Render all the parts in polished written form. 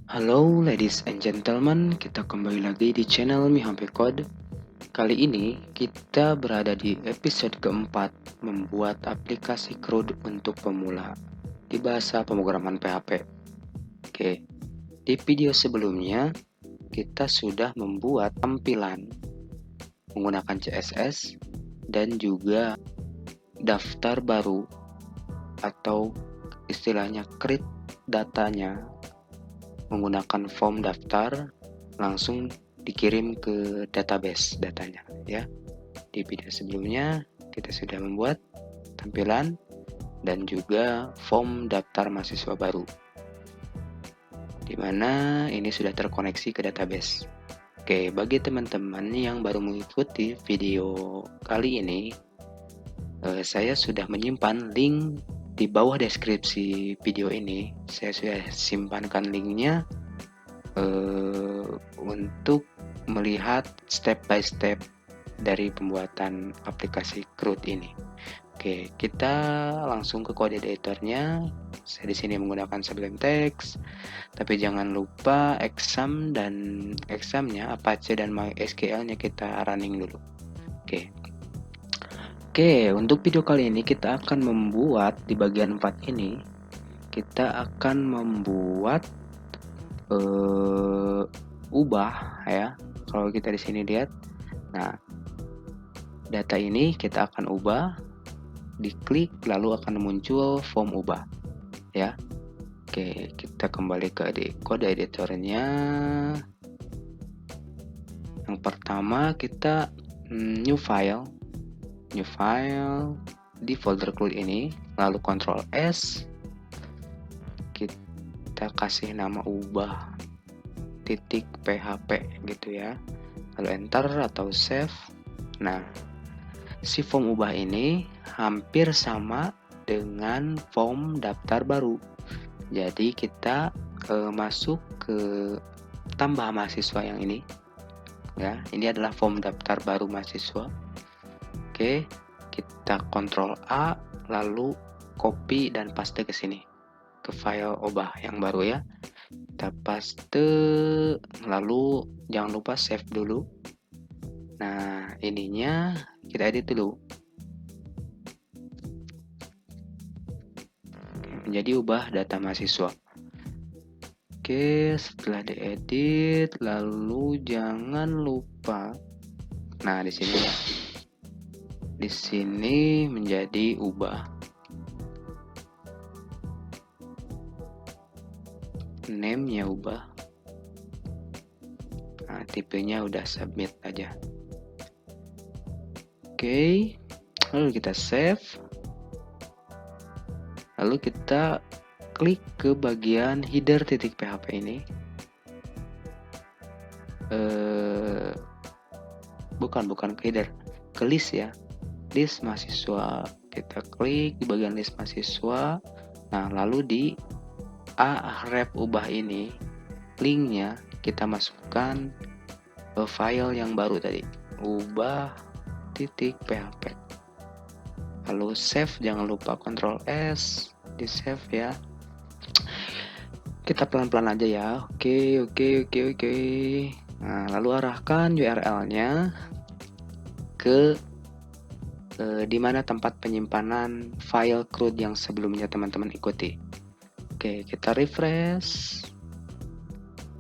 Halo ladies and gentlemen, kita kembali lagi di channel Mihampe Code. Kali ini kita berada di episode keempat, membuat aplikasi CRUD untuk pemula di bahasa pemrograman PHP. Oke, di video sebelumnya kita sudah membuat tampilan menggunakan CSS dan juga daftar baru atau istilahnya create datanya menggunakan form daftar langsung dikirim ke database datanya ya. Di video sebelumnya kita sudah membuat tampilan dan juga form daftar mahasiswa baru, di mana ini sudah terkoneksi ke database. Oke, bagi teman-teman yang baru mengikuti video kali ini, saya sudah menyimpan link di bawah deskripsi video ini. Saya sudah simpankan linknya untuk melihat step by step dari pembuatan aplikasi CRUD ini. Oke, kita langsung ke kode editornya. Saya di sini menggunakan Sublime Text, tapi jangan lupa exam dan examnya Apache dan MySQL-nya kita running dulu. Oke. Oke, untuk video kali ini kita akan membuat di bagian 4 ini, kita akan membuat ubah ya. Kalau kita di sini lihat, nah data ini kita akan ubah, diklik lalu akan muncul form ubah ya. Oke, kita kembali ke kode editornya. Yang pertama kita new file di folder CRUD ini, lalu Ctrl S, kita kasih nama ubah .php gitu ya, lalu enter atau save. Nah, si form ubah ini hampir sama dengan form daftar baru. Jadi kita masuk ke tambah mahasiswa yang ini ya. Ini adalah form daftar baru mahasiswa. Oke, kita Ctrl A lalu copy dan paste ke sini, ke file ubah yang baru ya. Kita paste, lalu jangan lupa save dulu. Nah, ininya kita edit dulu. Menjadi ubah data mahasiswa. Oke, setelah diedit, lalu jangan lupa. Nah, di sini menjadi ubah name-nya, ubah. Nah, tipenya udah submit aja. Oke, lalu kita save. Lalu kita klik ke bagian header.php ini. Bukan ke header, ke list ya. List mahasiswa. Kita klik di bagian list mahasiswa. Nah, lalu di arep ubah ini, linknya kita masukkan ke file yang baru tadi, ubah.php. Lalu save, jangan lupa Ctrl S, di save ya. Kita pelan-pelan aja ya. Oke. Nah, lalu arahkan URL-nya ke di mana tempat penyimpanan file CRUD yang sebelumnya teman-teman ikuti. Oke, kita refresh.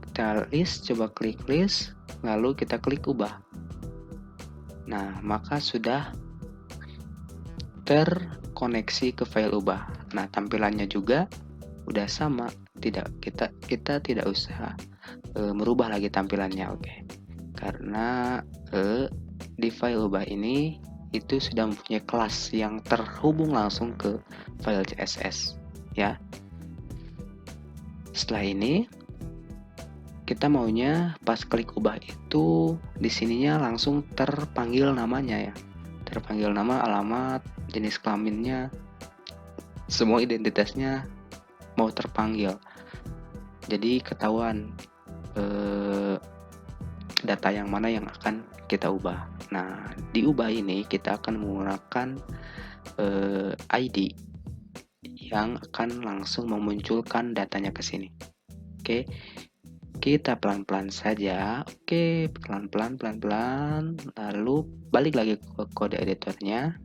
Kita list, coba klik list, lalu kita klik ubah. Nah, maka sudah terkoneksi ke file ubah. Nah, tampilannya juga udah sama. Kita tidak usah merubah lagi tampilannya, oke. Karena di file ubah ini itu sudah mempunyai kelas yang terhubung langsung ke file CSS ya. Setelah ini kita maunya pas klik ubah itu di sininya langsung terpanggil namanya ya. Terpanggil nama, alamat, jenis kelaminnya, semua identitasnya mau terpanggil. Jadi ketahuan data yang mana yang akan kita ubah. Nah, di ubah ini kita akan menggunakan ID yang akan langsung memunculkan datanya ke sini. Oke, Kita pelan-pelan saja. Oke, pelan-pelan. Lalu balik lagi ke kode editornya.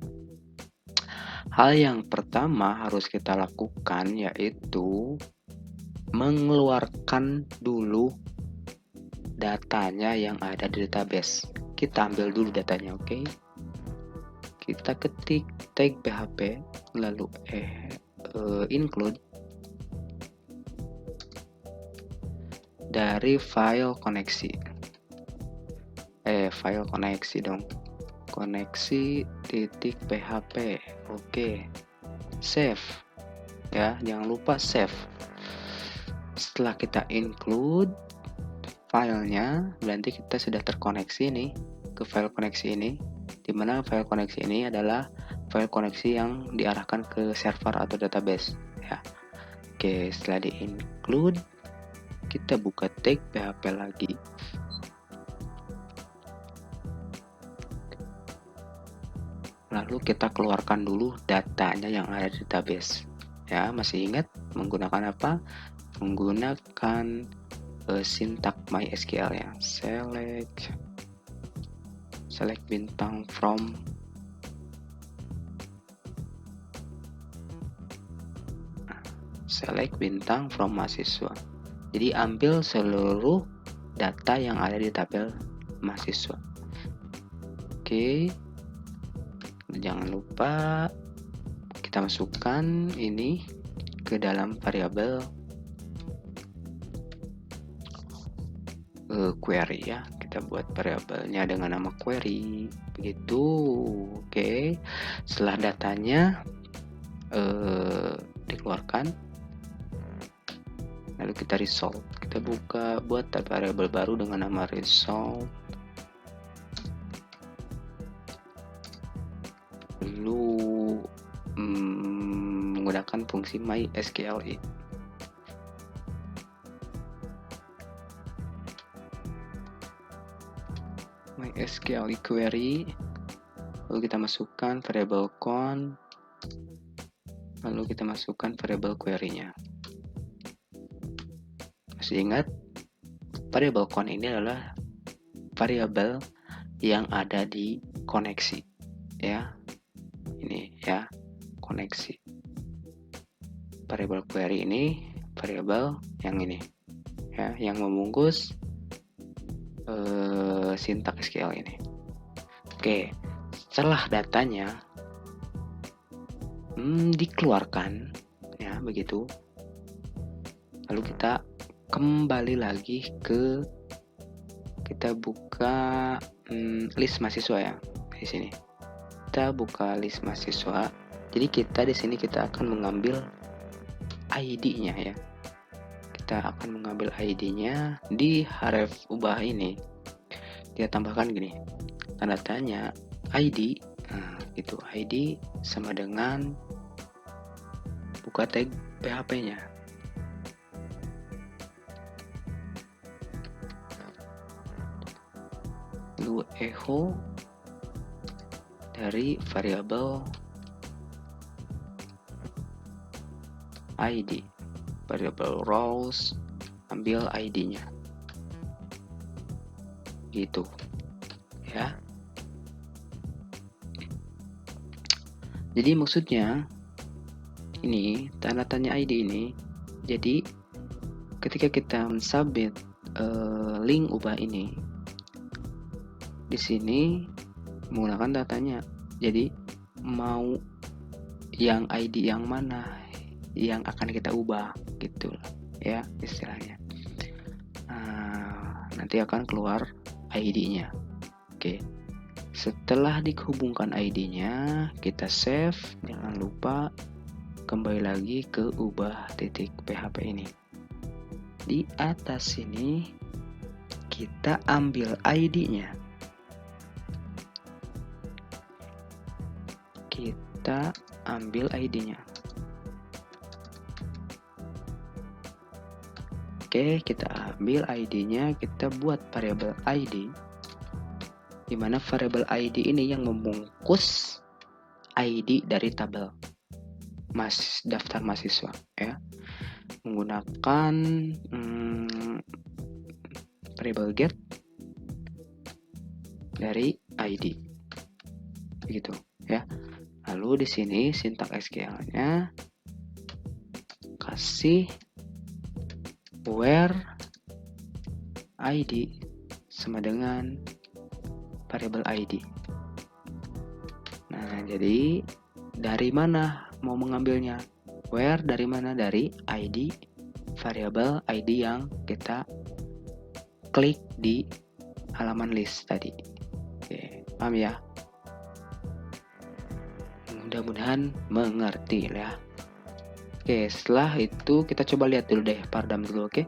Hal yang pertama harus kita lakukan yaitu mengeluarkan dulu datanya yang ada di database. Kita ambil dulu datanya, oke? Kita ketik tag PHP, lalu include dari file koneksi. File koneksi dong. Koneksi titik PHP. Oke. Save. Ya, jangan lupa save. Setelah kita include filenya, berarti kita sudah terkoneksi nih ke file koneksi ini, dimana file koneksi ini adalah file koneksi yang diarahkan ke server atau database ya. Oke, setelah di include kita buka tag PHP lagi. Lalu kita keluarkan dulu datanya yang ada di database ya. Masih ingat menggunakan apa? Menggunakan sintak MySQL ya. Select bintang from mahasiswa. Jadi ambil seluruh data yang ada di tabel mahasiswa. Oke. Jangan lupa kita masukkan ini ke dalam variabel query ya. Kita buat variabelnya dengan nama query begitu. Oke. Setelah datanya dikeluarkan, lalu kita result. Kita buat variabel baru dengan nama result. Lalu menggunakan fungsi MySQL. MySQL query, lalu kita masukkan variabel count, lalu kita masukkan variabel query-nya. Masih ingat variabel count ini adalah variabel yang ada di koneksi ya. Ini ya, koneksi. Variabel query ini variabel yang ini ya, yang membungkus sintak SQL ini. Oke, setelah datanya dikeluarkan ya begitu, lalu kita kembali lagi kita buka list mahasiswa ya. Di sini kita buka list mahasiswa. Jadi kita di sini kita akan mengambil ID-nya ya. Kita akan mengambil ID-nya di href ubah ini. Kita tambahkan gini, tanda tanya ID, itu ID sama dengan buka tag PHP-nya. Lalu echo dari variabel ID, variabel rows, ambil ID-nya. Gitu ya. Jadi maksudnya ini tanda tanya ID ini, jadi ketika kita mensubmit link ubah ini, di sini menggunakan datanya. Jadi mau yang ID yang mana yang akan kita ubah gitu ya istilahnya. Nanti akan keluar ID-nya. Oke. Setelah dihubungkan ID-nya, kita save. Jangan lupa kembali lagi ke ubah titik PHP ini. Di atas sini kita ambil ID-nya. Kita ambil ID-nya. Oke, kita ambil ID-nya, kita buat variabel ID, di mana variabel ID ini yang membungkus ID dari tabel daftar mahasiswa ya, menggunakan variabel get dari ID. Begitu ya. Lalu di sini sintaks SQL-nya kasih where ID sama dengan variabel ID. Nah, jadi dari mana mau mengambilnya? Where dari mana? Dari ID, variabel ID yang kita klik di halaman list tadi. Oke, paham ya? Mudah-mudahan mengerti ya. Oke, setelah itu kita coba lihat dulu deh pardam dulu, oke?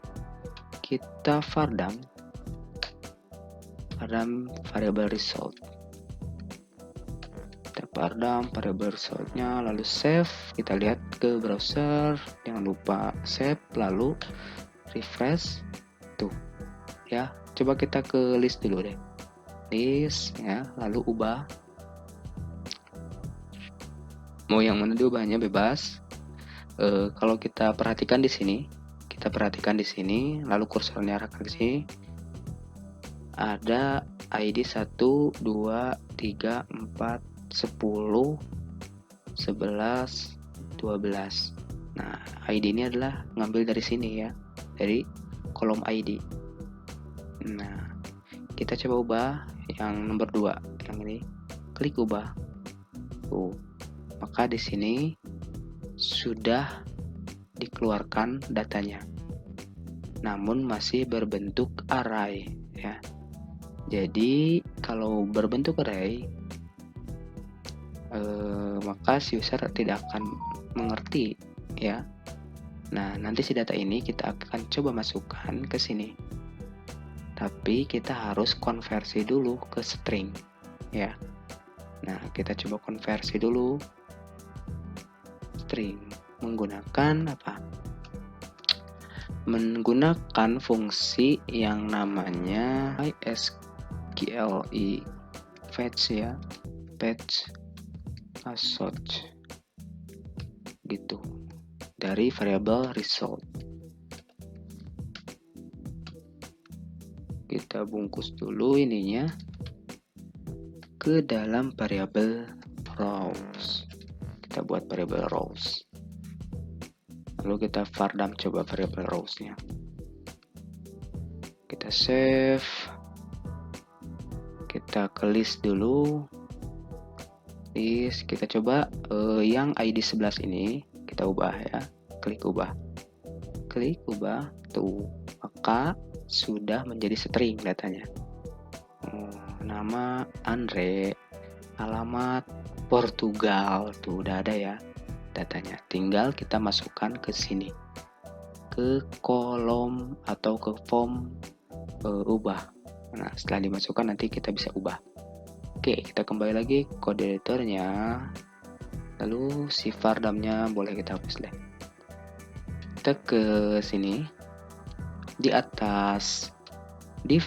Kita pardam variable result. Kita pardam variable resultnya, lalu save. Kita lihat ke browser, jangan lupa save, lalu refresh. Tuh, ya. Coba kita ke list dulu deh. List, ya. Lalu ubah. Mau yang mana diubahnya bebas. Kalau kita perhatikan di sini, lalu kursornya arahkan ke sini. Ada ID 1, 2, 3, 4, 10, 11, 12. Nah, ID ini adalah ngambil dari sini ya, dari kolom ID. Nah, kita coba ubah yang nomor 2, yang ini. Klik ubah. Tuh. Maka di sini sudah dikeluarkan datanya. Namun masih berbentuk array ya. Jadi kalau berbentuk array maka si user tidak akan mengerti ya. Nah, nanti si data ini kita akan coba masukkan ke sini. Tapi kita harus konversi dulu ke string ya. Nah, kita coba konversi dulu string menggunakan apa? Menggunakan fungsi yang namanya SQLi fetch ya. Fetch assoc gitu dari variabel result. Kita bungkus dulu ininya ke dalam variabel rows. Kita buat variabel rows. Lalu kita pardam coba variabel rows-nya. Kita save. Kita ke list dulu. List, kita coba yang ID 11 ini kita ubah ya. Klik ubah. Klik ubah. Tuh, maka sudah menjadi string datanya. Nama Andre, alamat Portugal, tuh udah ada ya datanya. Tinggal kita masukkan ke sini, ke kolom atau ke form ubah. Nah, setelah dimasukkan nanti kita bisa ubah. Oke, kita kembali lagi kode editornya. Lalu si pardamnya boleh kita hapus deh. Kita ke sini. Di atas div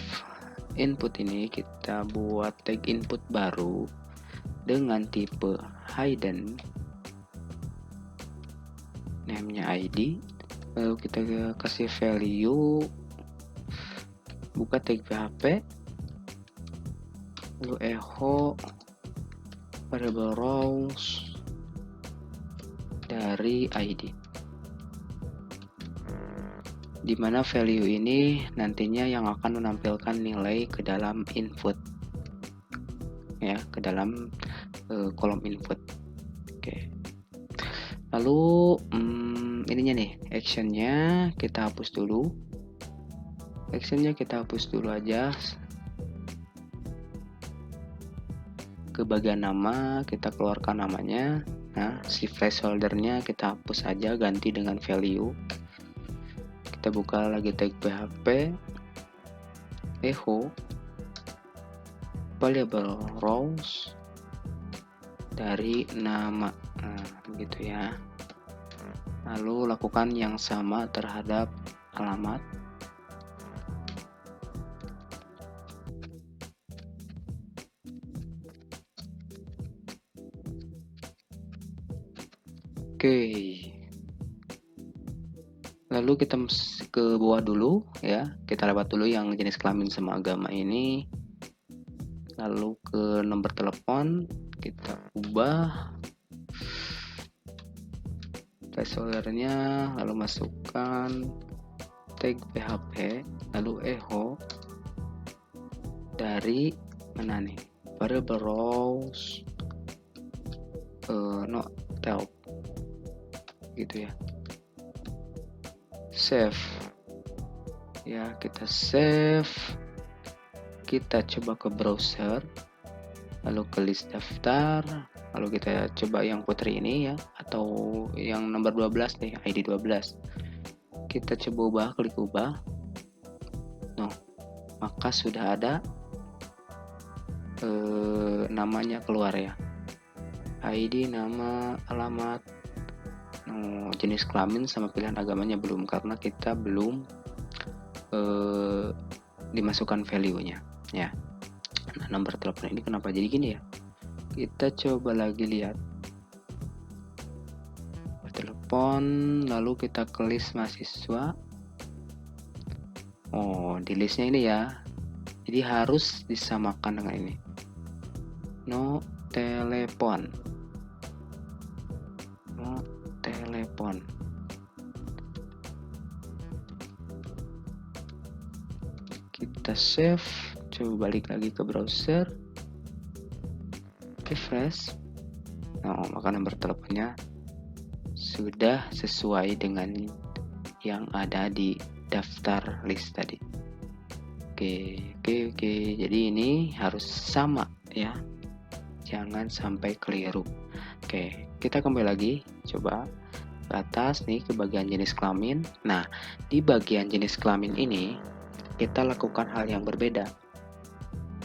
input ini kita buat tag input baru dengan tipe hidden, name-nya ID, lalu kita kasih value, buka tag PHP, lalu echo variable rows dari ID, di mana value ini nantinya yang akan menampilkan nilai ke dalam input ya, ke dalam kolom input. Oke. Lalu ininya nih, actionnya kita hapus dulu. Actionnya kita hapus dulu aja. Ke bagian nama kita keluarkan namanya. Nah, si placeholdernya kita hapus saja, ganti dengan value. Kita buka lagi tag PHP, echo variable rows dari nama. Nah, begitu ya. Lalu lakukan yang sama terhadap alamat. Oke. Lalu kita ke bawah dulu ya, kita lewat dulu yang jenis kelamin sama agama ini. Lalu ke nomor telepon kita ubah placeholdernya, lalu masukkan tag PHP, lalu echo dari mana nih, variable rows no help gitu ya. Save ya, kita save, kita coba ke browser, lalu ke list daftar, lalu kita coba yang putri ini ya, atau yang nomor 12 deh, ID 12. Kita coba ubah, klik ubah. Nah, maka sudah ada namanya keluar ya, ID, nama, alamat, jenis kelamin sama pilihan agamanya belum, karena kita belum dimasukkan value-nya ya. Nah, nomor telepon ini kenapa jadi gini ya? Kita coba lagi lihat telepon, lalu kita ke list mahasiswa. Oh, di listnya ini ya, jadi harus disamakan dengan ini, no telepon, no telepon. Kita save, coba balik lagi ke browser, refresh. Nah, maka nomor teleponnya sudah sesuai dengan yang ada di daftar list tadi. Oke. Jadi ini harus sama ya, jangan sampai keliru. Oke, kita kembali lagi, coba ke atas nih ke bagian jenis kelamin. Nah, di bagian jenis kelamin ini kita lakukan hal yang berbeda,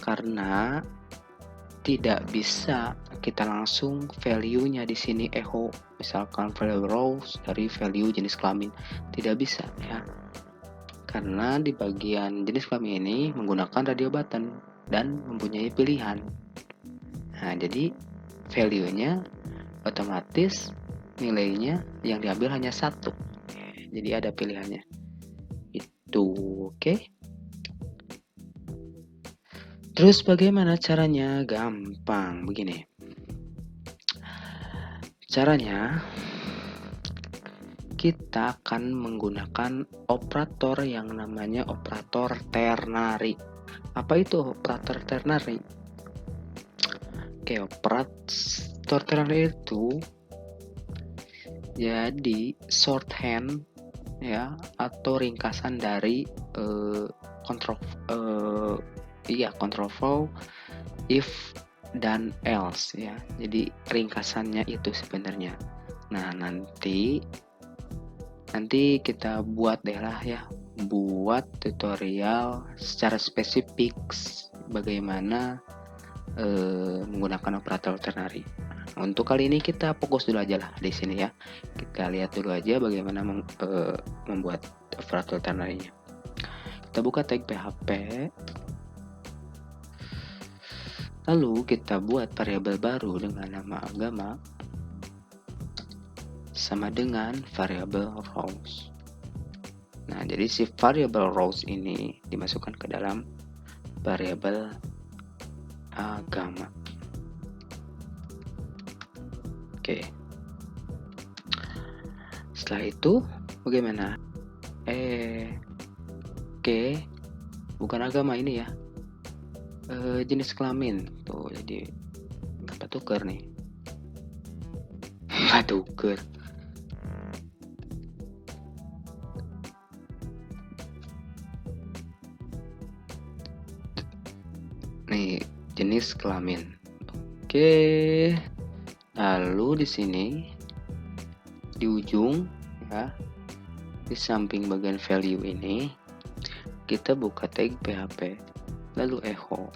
karena tidak bisa kita langsung value-nya di sini echo, misalkan value rows dari value jenis kelamin, tidak bisa ya, karena di bagian jenis kelamin ini menggunakan radio button dan mempunyai pilihan. Nah, jadi value-nya otomatis nilainya yang diambil hanya satu, jadi ada pilihannya itu. Oke. Terus bagaimana caranya? Gampang begini. Caranya kita akan menggunakan operator yang namanya operator ternary. Apa itu operator ternary? Oke, operator ternary itu jadi shorthand ya, atau ringkasan dari control flow, if dan else ya. Jadi ringkasannya itu sebenarnya. Nah, nanti kita buat deh lah ya, buat tutorial secara spesifik bagaimana menggunakan operator ternary. Untuk kali ini kita fokus dulu aja lah di sini ya. Kita lihat dulu aja bagaimana membuat operator ternary-nya. Kita buka tag PHP. Lalu kita buat variabel baru dengan nama agama sama dengan variabel rows. Nah, jadi si variabel rows ini dimasukkan ke dalam variabel agama. Oke. Setelah itu bagaimana? Oke, bukan agama ini ya. Jenis kelamin tuh, jadi apa tuker nih? Tuker. Nih, jenis kelamin. Oke. Lalu di sini di ujung ya, di samping bagian value ini kita buka tag PHP, lalu echo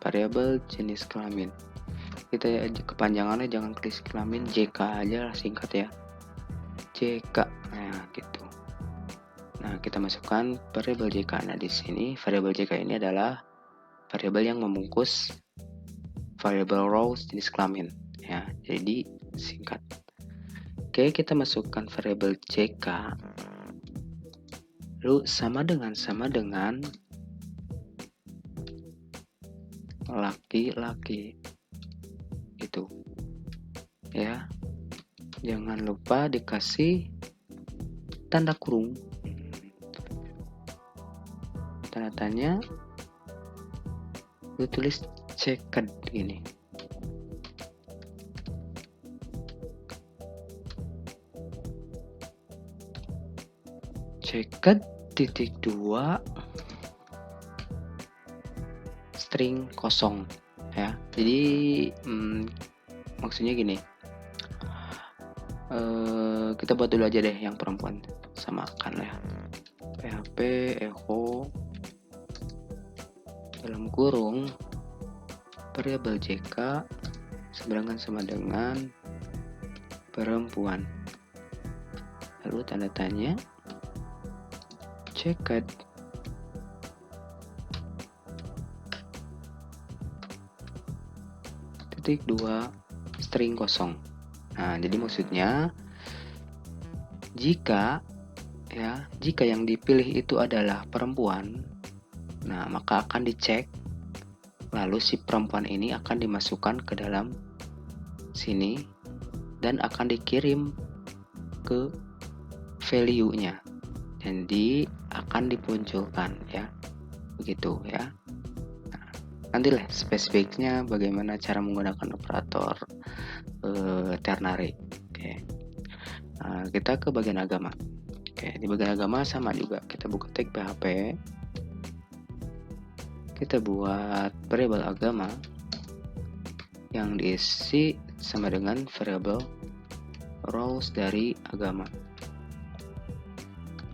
variabel jenis kelamin. Kita aja kepanjangannya jangan klik kelamin, JK aja lah, singkat ya, JK. Nah, gitu. Nah, kita masukkan variabel JK. Nah, di sini variabel JK ini adalah variabel yang membungkus variabel rows jenis kelamin ya, jadi singkat. Oke, kita masukkan variabel JK. lalu sama dengan laki-laki itu ya. Jangan lupa dikasih tanda kurung, tanda tanya, lu tulis checked gini. Checked titik 2 string kosong ya. Jadi maksudnya gini, kita buat dulu aja deh yang perempuan, samakan ya. PHP echo dalam kurung variabel JK sama dengan perempuan, lalu tanda tanya checked titik 2 string kosong. Nah, jadi maksudnya jika yang dipilih itu adalah perempuan, nah maka akan dicek, lalu si perempuan ini akan dimasukkan ke dalam sini dan akan dikirim ke value-nya, jadi akan dimunculkan ya, begitu ya. Nah, nantilah spesifiknya bagaimana cara menggunakan operator ternary. Oke. Nah, kita ke bagian agama. Oke, di bagian agama sama juga, kita buka tag PHP, kita buat variabel agama yang diisi sama dengan variabel roles dari agama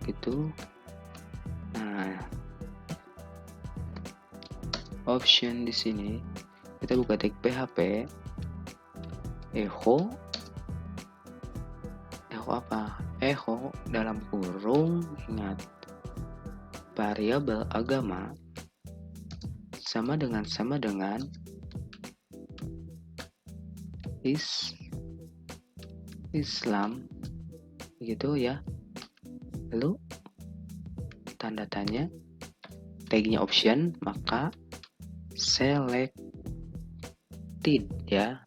gitu. Nah, option di sini kita buka tag PHP echo apa? Echo dalam kurung, ingat variabel agama sama dengan Islam gitu ya. Lalu tanda tanya, tagnya option, maka selected ya.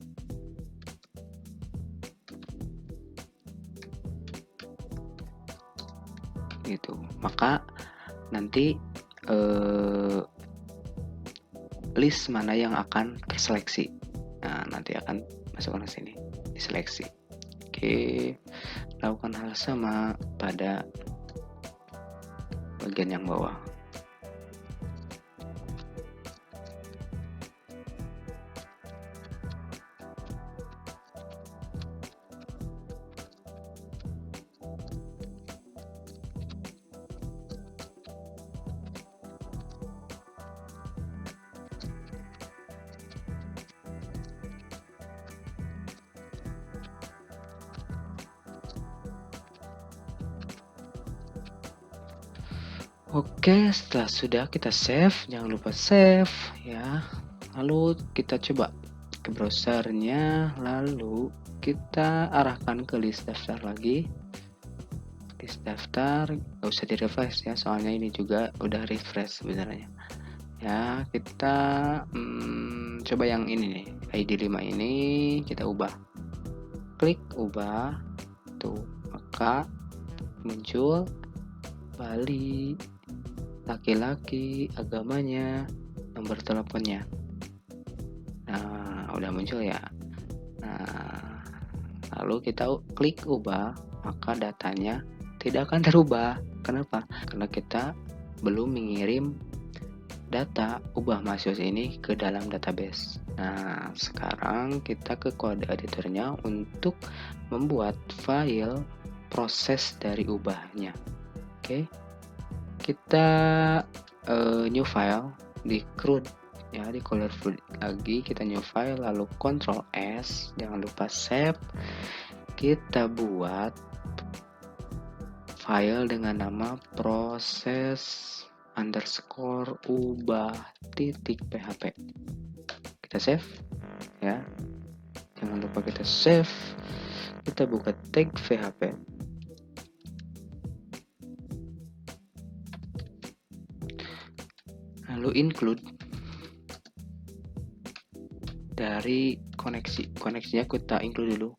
Gitu. Maka nanti list mana yang akan terseleksi. Nah, nanti akan masukkan ke sini, diseleksi. Oke, lakukan hal sama pada bagian yang bawah. Oke, setelah sudah kita save, jangan lupa save ya. Lalu kita coba ke browsernya, lalu kita arahkan ke list daftar lagi. List daftar, gak usah di refresh ya, soalnya ini juga udah refresh sebenarnya. Ya, kita coba yang ini nih, ID 5 ini kita ubah. Klik ubah, tuh, maka muncul Bali, laki-laki, agamanya, nomor teleponnya. Nah, udah muncul ya. Nah, lalu kita klik ubah, maka datanya tidak akan terubah. Kenapa? Karena kita belum mengirim data ubah mahasiswa ini ke dalam database. Nah, sekarang kita ke kode editornya untuk membuat file proses dari ubahnya. Oke. Kita new file di CRUD ya, di colorful lagi, kita new file, lalu Ctrl S, jangan lupa save. Kita buat file dengan nama proses underscore ubah titik php. Kita save ya, jangan lupa kita save. Kita buka tag php, lalu include dari koneksinya kita include dulu.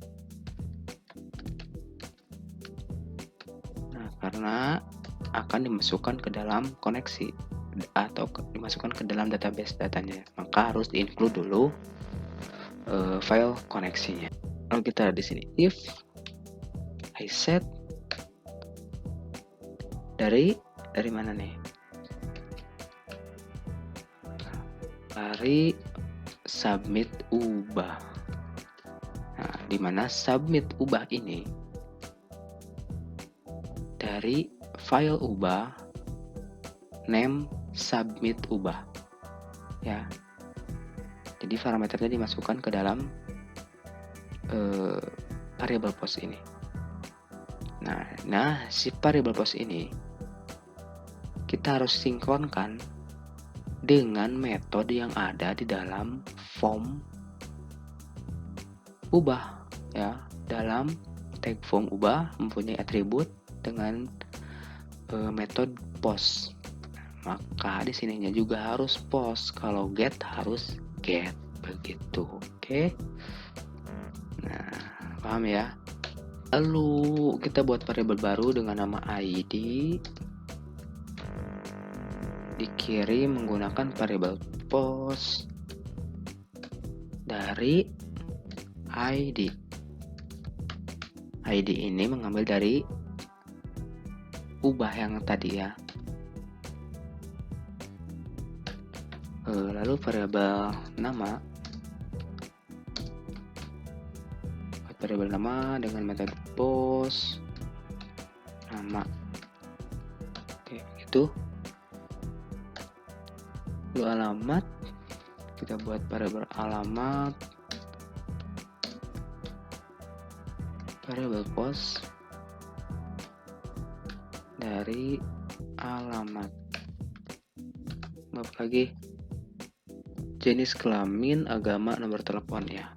Nah, karena akan dimasukkan ke dalam koneksi atau dimasukkan ke dalam database datanya, maka harus di-include dulu file koneksinya. Lalu kita di sini if I set dari mana nih? Dari submit ubah. Nah, di mana submit ubah ini dari file ubah name submit ubah ya. Jadi parameternya dimasukkan ke dalam variable post ini. Nah, si variable post ini kita harus sinkronkan dengan metode yang ada di dalam form ubah ya. Dalam tag form ubah mempunyai atribut dengan metode post. Maka di sininya juga harus post. Kalau get harus get begitu. Oke. Nah, paham ya? Lalu kita buat variabel baru dengan nama ID, dikirim menggunakan variabel post dari ID. ID ini mengambil dari ubah yang tadi ya. Lalu variabel nama dengan metode post nama. Oke, itu. Lalu alamat kita buat variabel alamat, variabel post dari alamat. Lagi jenis kelamin, agama, nomor telepon ya.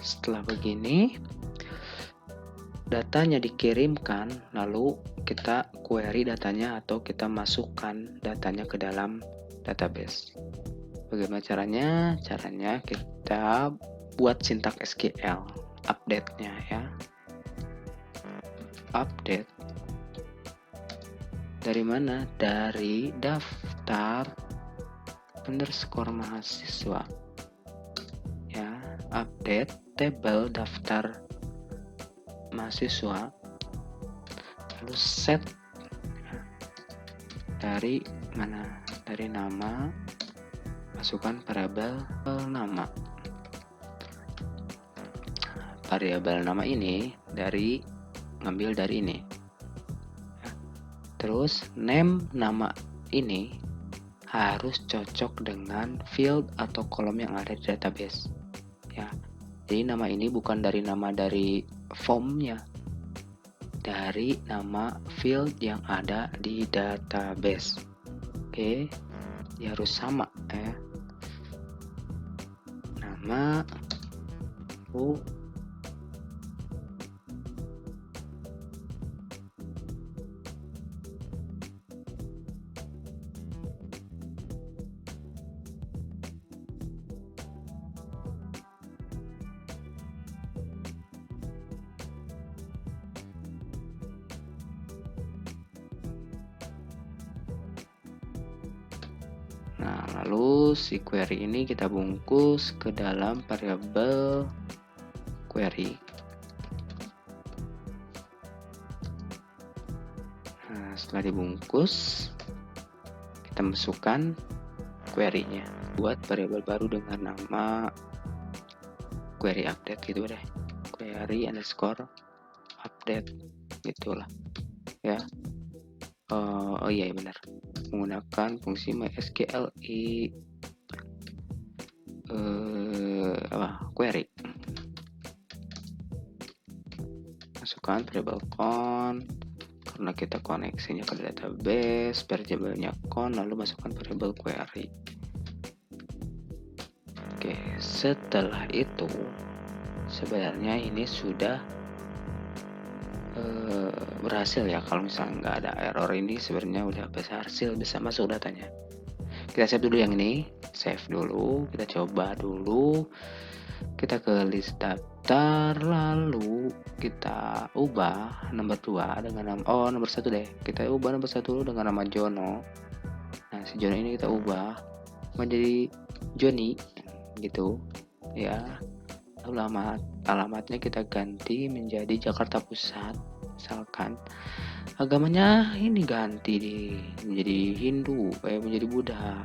Setelah begini, datanya dikirimkan, lalu kita query datanya atau kita masukkan datanya ke dalam database. Bagaimana caranya? Caranya kita buat sintak SQL, update-nya ya. Update dari mana? Dari daftar underscore mahasiswa ya. Update tabel daftar mahasiswa, lalu set dari mana? Dari nama, masukkan variabel nama. Variabel nama ini ngambil dari ini. Terus name nama ini harus cocok dengan field atau kolom yang ada di database ya. Jadi nama ini bukan dari nama dari formnya, dari nama field yang ada di database. Oke, ya harus sama ya. Nama Nah, lalu si query ini kita bungkus ke dalam variabel query. Nah, setelah dibungkus, kita masukkan query-nya. Buat variabel baru dengan nama query update gitu deh. Query underscore update gitulah ya. Oh iya benar, menggunakan fungsi MySQL query. Masukkan variabel count, karena kita koneksinya ke database, variabelnya count, lalu masukkan variabel query. Oke, setelah itu sebenarnya ini sudah berhasil ya. Kalau misalnya nggak ada error, ini sebenarnya udah berhasil, bisa masuk datanya. Kita save dulu yang ini, save dulu, kita coba dulu. Kita ke list daftar, lalu kita ubah nomor 2 dengan nomor 1 deh. Kita ubah nomor 1 dulu dengan nama Jono. Nah, si Jono ini kita ubah menjadi Joni gitu ya. Lalu alamatnya kita ganti menjadi Jakarta Pusat. Misalkan agamanya ini ganti menjadi Hindu, menjadi Buddha.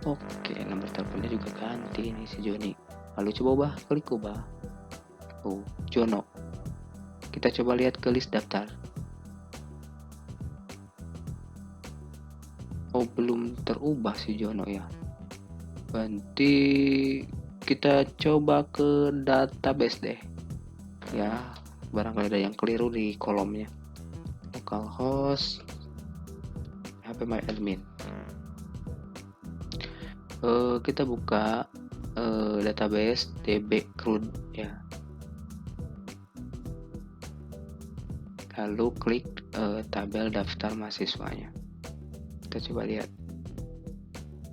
Oke, nomor teleponnya juga ganti ini si Joni. Lalu coba ubah, klik ubah. Jono. Kita coba lihat ke list daftar. Belum terubah si Jono ya. Nanti kita coba ke database deh. Ya, barangkali ada yang keliru di kolomnya. Localhost phpMyAdmin. Kita buka database db CRUD ya. Lalu klik tabel daftar mahasiswanya. Kita coba lihat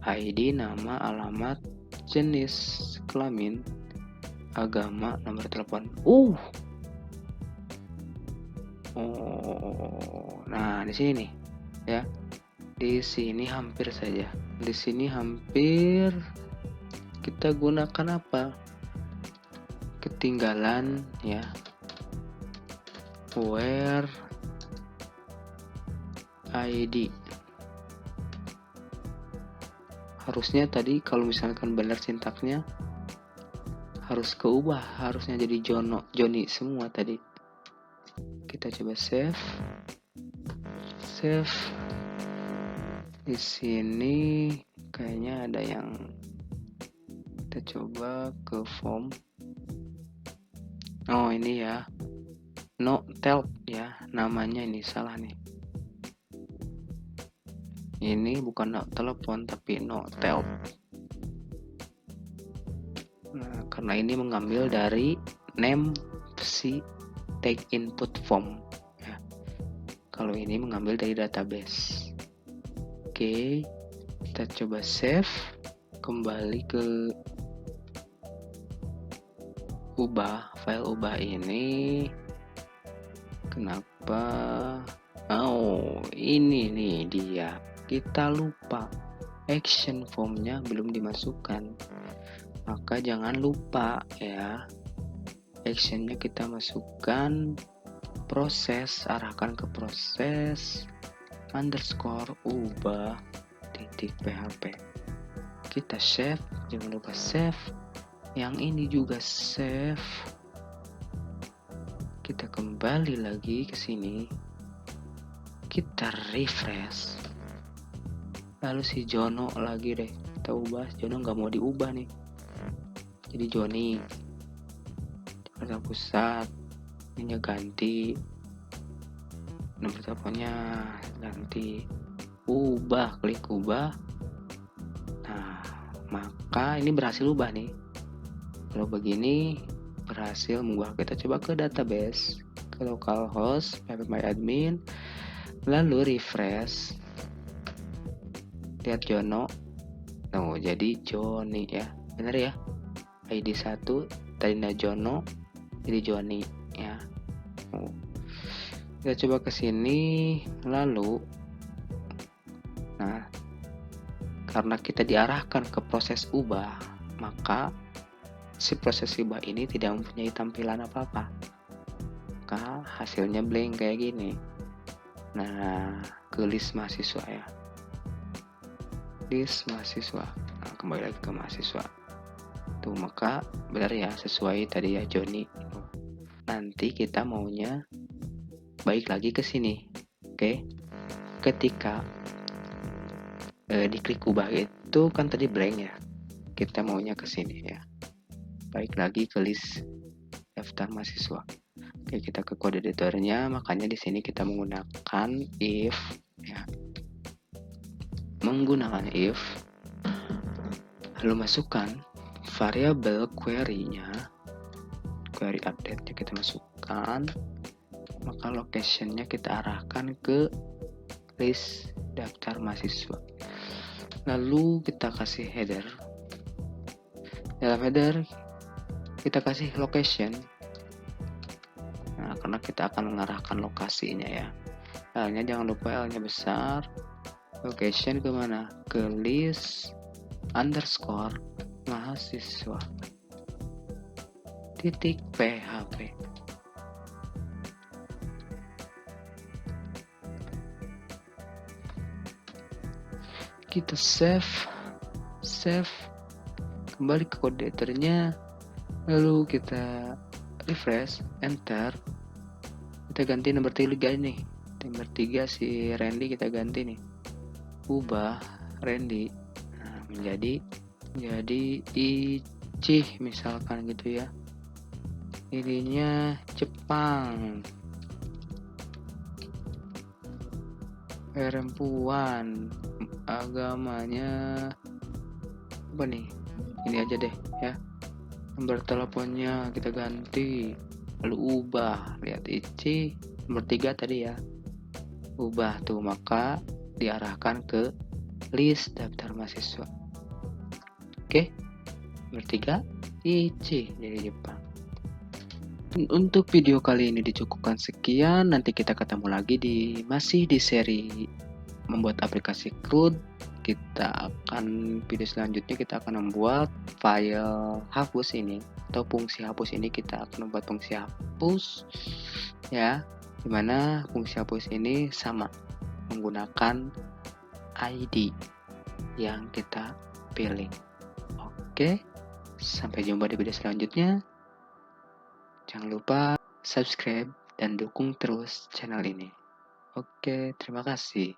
ID, nama, alamat, jenis kelamin, agama, nomor telepon. Nah di sini nih ya. Di sini hampir saja. Di sini hampir kita gunakan apa? Ketinggalan ya. Where ID. Harusnya tadi kalau misalkan benar sintaksnya harus keubah, harusnya jadi Joni semua tadi. Kita coba save. Di sini kayaknya ada yang kita coba ke form. Ini ya. No telp ya, namanya ini salah nih. Ini bukan no telepon tapi no telp. Nah, karena ini mengambil dari name si take input form ya. Kalau ini mengambil dari database. Oke, kita coba save, kembali ke file ubah ini. Kenapa? Ini nih dia. Kita lupa action formnya belum dimasukkan. Maka jangan lupa ya. Actionnya kita masukkan proses, arahkan ke proses underscore ubah .php. Kita save, jangan lupa save. Yang ini juga save. Kita kembali lagi ke sini. Kita refresh. Lalu si Jono lagi deh. Kita ubah. Jono nggak mau diubah nih. Jadi Joni. Jakarta Pusat. Ini ganti. Nomor teleponnya ganti. Ubah. Klik ubah. Nah, maka ini berhasil ubah nih. Kalau begini berhasil mengubah. Kita coba ke database, ke localhost phpMyAdmin, lalu refresh. Lihat Jono. Jadi Joni ya. Benar ya? ID 1 tadinya Jono jadi Joni ya. Kita coba ke sini lalu. Nah, karena kita diarahkan ke proses ubah, maka si proses ubah ini tidak mempunyai tampilan apa-apa. Maka hasilnya blank kayak gini. Nah, ke list mahasiswa ya. List mahasiswa. Nah, kembali lagi ke mahasiswa. Tuh, maka benar ya, sesuai tadi ya Joni. Nanti kita maunya balik lagi ke sini. Oke. Ketika diklik ubah itu kan tadi blank ya. Kita maunya ke sini ya. Balik lagi ke list daftar mahasiswa. Oke, kita ke kode editornya, makanya di sini kita menggunakan if ya. Menggunakan if, lalu masukkan variabel query-nya, query update-nya kita masukkan, maka location-nya kita arahkan ke list daftar mahasiswa. Lalu kita kasih header. Dalam header kita kasih location. Nah, karena kita akan mengarahkan lokasinya ya. L-nya jangan lupa L-nya besar. Location kemana? Ke list underscore mahasiswa titik php. Kita save, kembali ke kode editornya, lalu kita refresh, enter. Kita ganti nomor 3 nih, nomor 3 si Randy kita ganti nih, ubah Randy menjadi Icih misalkan gitu ya. Ininya Jepang, perempuan, agamanya apa nih, ini aja deh ya. Nomor teleponnya kita ganti, lalu ubah, lihat Icih nomor 3 tadi ya, ubah tuh, maka diarahkan ke list daftar mahasiswa. Oke, nomor 3 Icih dari Jepang. Untuk video kali ini dicukupkan sekian, nanti kita ketemu lagi masih di seri membuat aplikasi CRUD. Video selanjutnya kita akan membuat file hapus ini atau fungsi hapus ini. Kita akan membuat fungsi hapus ya, dimana fungsi hapus ini sama menggunakan ID yang kita pilih. Oke, sampai jumpa di video selanjutnya. Jangan lupa subscribe dan dukung terus channel ini. Oke, terima kasih.